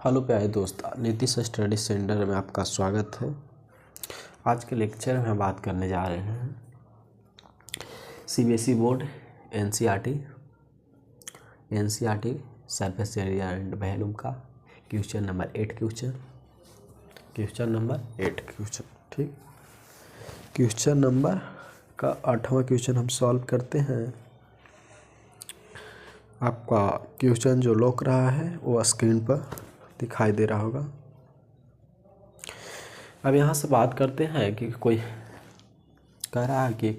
Hello प्यारे दोस्त, Nitish study centre में आपका स्वागत है। आज के लेक्चर में हम बात करने जा रहे हैं CBSE board NCERT surface area and volume का क्वेश्चन नंबर 8 ठीक। क्वेश्चन नंबर का 8वां क्वेश्चन हम सॉल्व करते हैं। आपका क्वेश्चन जो लॉक रहा है वो स्क्रीन पर दिखाई दे रहा होगा। अब यहाँ से बात करते हैं कि कोई कह रहा है कि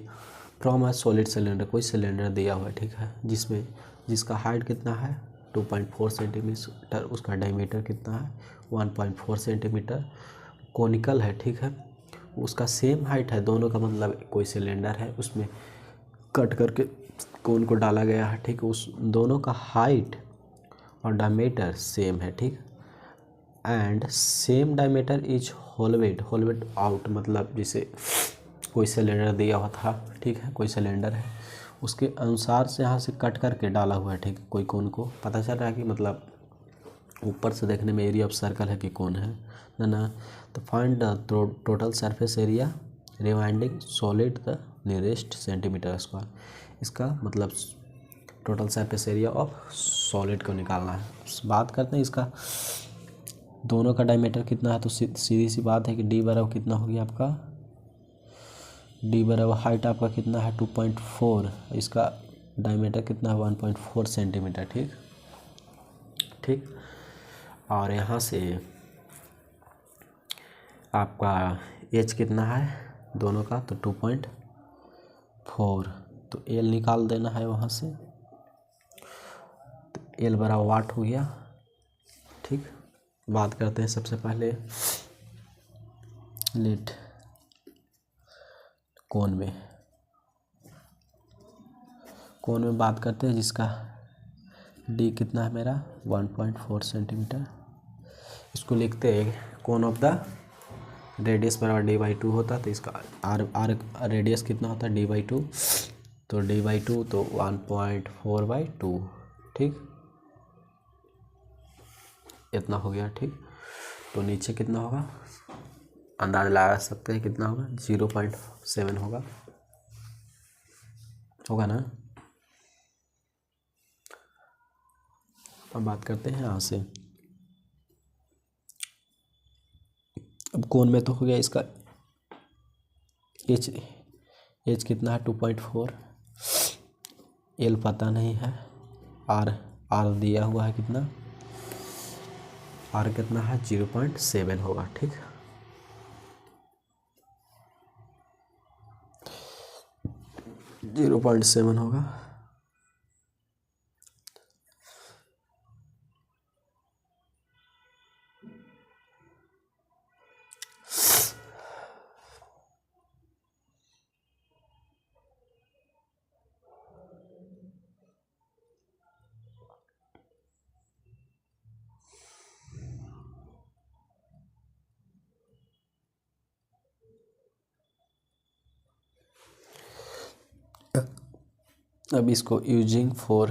फ्रॉम अ सॉलिड सिलेंडर, कोई सिलेंडर दिया हुआ है, ठीक है, जिसका हाइट कितना है 2.4 सेंटीमीटर, उसका डायमीटर कितना है 1.4 सेंटीमीटर, कोनिकल है, ठीक है, उसका सेम हाइट है दोनों का, मतलब कोई सिलेंडर है उसमें कट करके कोन को डाला गया है, ठीक, उस दोनों का हाइट और डायमीटर सेम है, ठीक, and same diameter is hollowed out, मतलब जैसे कोई सिलेंडर दिया हुआ था, ठीक है, कोई सिलेंडर है उसके अनुसार से यहाँ से कट करके डाला हुआ है, ठीक, कोई कोन को पता चल रहा है कि मतलब ऊपर से देखने में एरिया ऑफ सर्कल है कि कौन है ना। तो find the total surface area reminding solid the nearest centimetre square. इसका मतलब total surface area of solid को निकालना है। बात करते हैं इसका दोनों का डायमीटर कितना है, तो सीधी सी बात है कि डी बराबर कितना हो गया आपका, डी बराबर हाइट आपका कितना है 2.4, इसका डायमीटर कितना है 1.4 सेंटीमीटर, ठीक। और यहाँ से आपका एच कितना है दोनों का, तो 2.4, तो एल निकाल देना है वहाँ से, तो एल बराबर वाट हो गया, ठीक। बात करते हैं सबसे पहले लेट कोन में बात करते हैं, जिसका डी कितना है मेरा 1.4 सेंटीमीटर। इसको लिखते हैं कोन ऑफ द रेडियस बराबर d/2 होता, तो इसका आर रेडियस कितना होता है d/2, तो d/2 तो 1.4/2, ठीक, इतना हो गया, ठीक। तो नीचे कितना होगा अंदाज़ा लगा सकते हैं कितना होगा 0.7 होगा ना। अब बात करते हैं यहाँ से, अब कोन में तो हो गया इसका एच कितना है 2.4, एल पता नहीं है, आर दिया हुआ है कितना, आर कितना है 0.7 होगा, ठीक। जीरो 0.7 होगा। अब इसको using for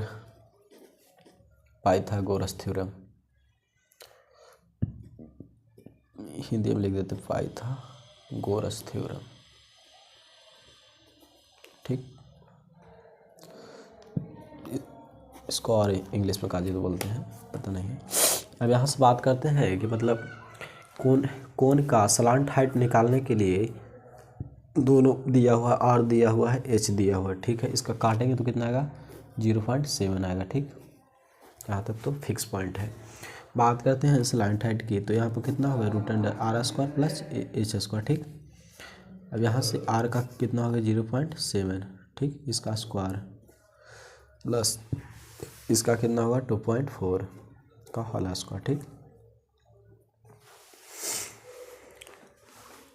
Pythagoras theorem, Hindi में लिख देते पाइथागोरस थ्योरम, ठीक। इसको और इंग्लिश में काजी तो बोलते हैं, पता नहीं। अब यहाँ से बात करते हैं कि मतलब कोन का सलांट हाइट निकालने के लिए दोनों दिया हुआ, आर दिया हुआ है, एच दिया हुआ है, ठीक है। इसका काटेंगे तो कितना आएगा 0.7 आएगा, ठीक। यहाँ तक तो फिक्स पॉइंट है। बात करते हैं सलांट हाइट की, तो यहाँ पर कितना होगा √r² प्लस h², ठीक। अब यहाँ से r का कितना होगा 0.7, ठीक, इसका स्क्वायर प्लस इसका कितना होगा 2.4 का होल स्क्वायर, ठीक।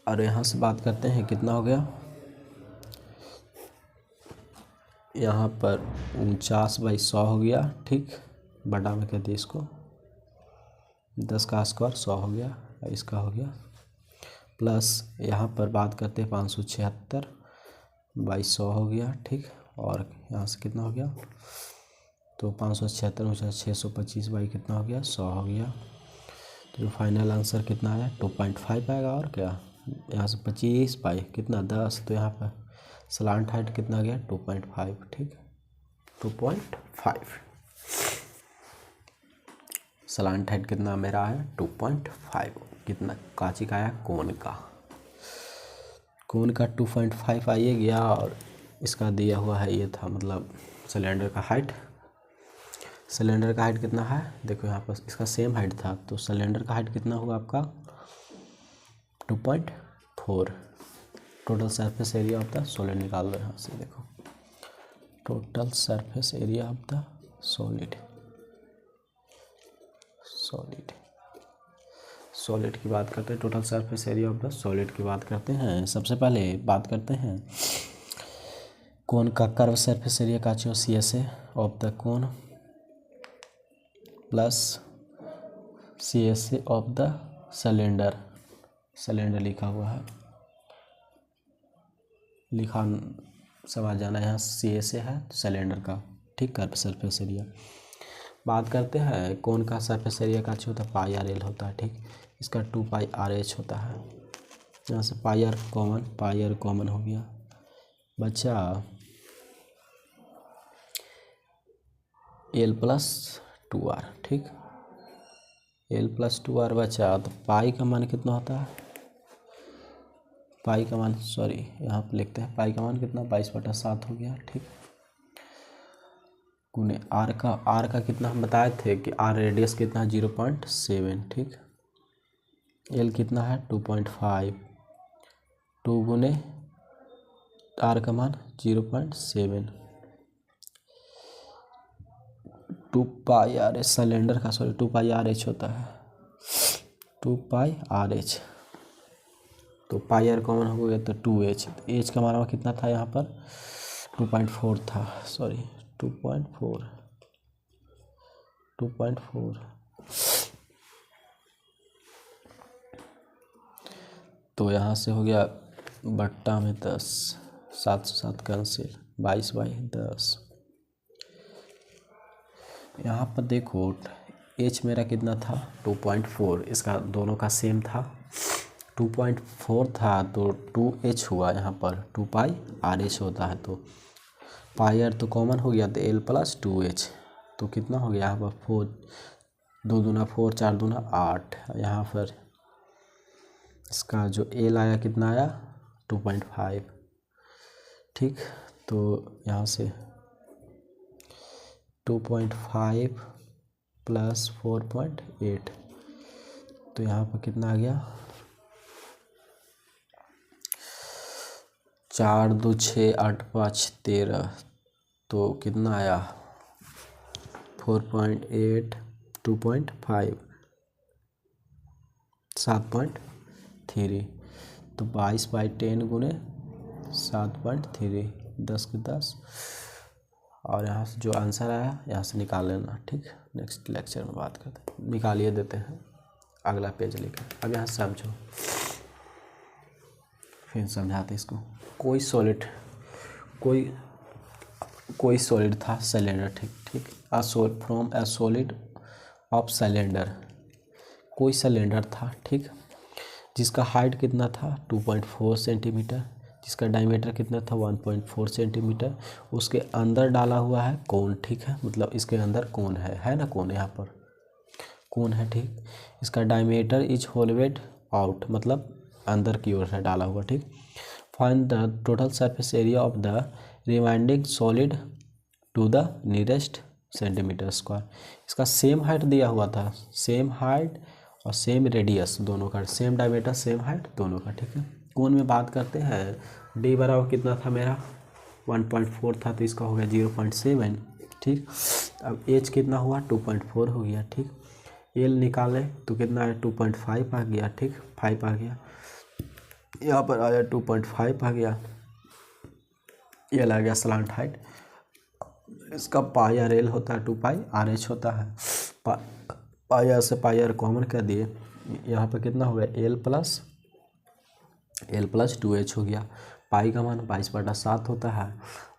और यहाँ से बात करते हैं कितना हो गया, यहाँ पर 49/100 हो गया, ठीक, बड़ा में कहते हैं इसको, 10 का स्क्वायर 100 हो गया, इसका हो गया, प्लस यहाँ पर बात करते हैं 576/100 हो गया, ठीक। और यहाँ से कितना हो गया, तो 576 में 625 बाई कितना हो गया 100 हो गया, तो फाइनल आंसर कितना आया 2.5 आएगा। और क्या, यहाँ से 25 पाई कितना 10, तो यहाँ पर स्लांट हाइट कितना गया 2.5। ठीक, 2.5 स्लांट हाइट कितना मेरा है 2.5। कितना कांची का आया, कोन का। कोन का 2.5 आइए गया। और इसका दिया हुआ है ये था, मतलब सिलेंडर का हाइट। सिलेंडर का हाइट कितना है, देखो यहाँ पर इसका सेम हाइट था, तो सिलेंडर का हाइट कितना होगा आपका 2.4। Total surface area of the solid निकाल दो यहाँ से। देखो total surface area of the solid solid की बात करते हैं। Total surface area of the solid की बात करते हैं। सबसे पहले बात करते हैं कोन का कर्व सरफेस एरिया का चाहिए C S A of the cone plus C S A of the cylinder. Cylinder लिखा हुआ है, लिखा समझ जाना, यहाँ सी एस ए है सिलेंडर का। ठीक, कर्व सरफेस एरिया। बात करते हैं कोन का सरफेस एरिया का चाहिए होता है पाई आर एल होता है। ठीक, इसका 2 पाई आर एच होता है। यहाँ से पाई आर कॉमन हो गया, बच्चा एल प्लस 2 आर। ठीक, एल प्लस 2 आर बचा, तो पाई का मान कितना होता है, पाई का मान सॉरी यहाँ पे लिखते हैं, पाई का मान कितना 22/7 हो गया। ठीक, गुने आर का कितना हम बताए थे कि आर रेडियस कितना 0.7। ठीक, एल कितना है 2.5, 2 गुने आर का मान 0.7, 2 पाई आर एच सिलेंडर का, सॉरी 2 पाई आर एच होता है, 2 पाई आर एच। तो पाई आर कॉमन हो गया तो 2 एच, एच का मान कितना था यहाँ पर 2.4 था, सॉरी 2.4। तो यहाँ से हो गया बट्टा में 10, 7 से 7 कैंसिल, 22/10। यहाँ पर देखो एच मेरा कितना था 2.4, इसका दोनों का सेम था 2.4 था, तो 2h हुआ। यहाँ पर 2 पाई आर एच होता है, तो पाई आर तो कॉमन हो गया, तो एल प्लस 2h, तो कितना हो गया यहाँ पर 4, 2 दूना 4, 4 दूना 8। यहाँ पर इसका जो एल आया कितना आया 2.5। ठीक, तो यहाँ से 2.5 प्लस 4.8, तो यहाँ पर कितना आ गया 4 2 6 8 5 13, तो कितना आया 4.8 2.5 7.3, तो 22/10 गुने 7.3, 10 के 10। और यहाँ से जो आंसर आया यहाँ से निकाल लेना। ठीक, नेक्स्ट लेक्चर में बात करते हैं, निकालिए देते हैं अगला पेज लेकर। अब यहाँ समझो, फिर समझाते इसको। कोई सॉलिड था सिलेंडर। ठीक, from A solid of cylinder, कोई सिलेंडर था। ठीक, जिसका हाइट कितना था 2.4 सेंटीमीटर, जिसका डायमीटर कितना था 1.4 सेंटीमीटर, उसके अंदर डाला हुआ है कोन। ठीक है, मतलब इसके अंदर कोन है ना, कोन यहाँ पर कोन है। ठीक, इसका डायमीटर इज होलवेड आउट, मतलब अंदर की ओर है डाला हुआ। ठीक, find the total surface area of the remaining solid to the nearest centimetre square. इसका सेम हाइट दिया हुआ था, सेम हाइट और सेम रेडियस दोनों का, सेम डायमीटर सेम हाइट दोनों का। ठीक है, कोन में बात करते हैं डी बराबर कितना था मेरा 1.4 था, तो इसका हो गया 0.7। ठीक, अब एच कितना हुआ 2.4 हो गया। ठीक, एल निकाले तो कितना आया 2.5 आ गया। ठीक, 5 आ गया, यहाँ पर आया 2.5 आ गया, एल आ गया स्लांट हाइट। इसका पाई आर एल होता है 2 पाई आर एच होता है, पाई आर से पाई आर कॉमन कर दिए, यहाँ पर कितना हो गया एल प्लस 2h हो गया। पाई का मान 22/7 होता है,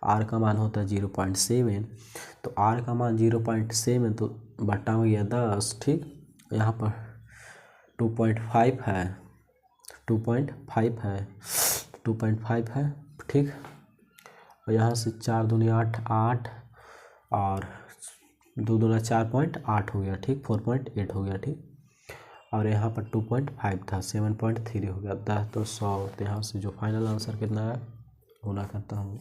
आर का मान होता है 0.7, तो आर का मान 0.7, तो बट्टा में गया 10। ठीक, यहाँ पर 2.5 है, 2.5 है, 2.5 है, ठीक। और यहाँ से 4 दूनी 8, 8 और 2 दूना 4.8 हो गया, ठीक। 4.8 हो गया, ठीक। और यहाँ पर 2.5 था, 7.3 हो गया 10 तो 100। तो यहाँ से जो फाइनल आंसर कितना है गुना करता हूँ,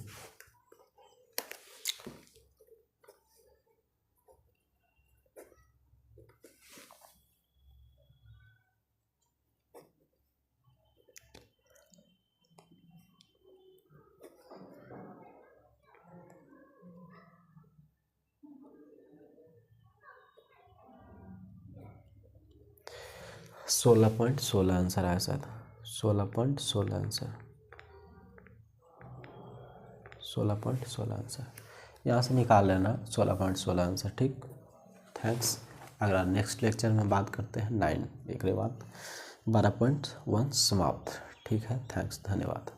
सोलह पॉइंट सोलह आंसर आया शायद, 16.16 आंसर, 16.16 आंसर यहाँ से निकाल लेना, 16.16 आंसर, ठीक। थैंक्स। अगला नेक्स्ट लेक्चर में बात करते हैं 9 एक के बाद 12.1 समाप्त, ठीक है। थैंक्स, धन्यवाद।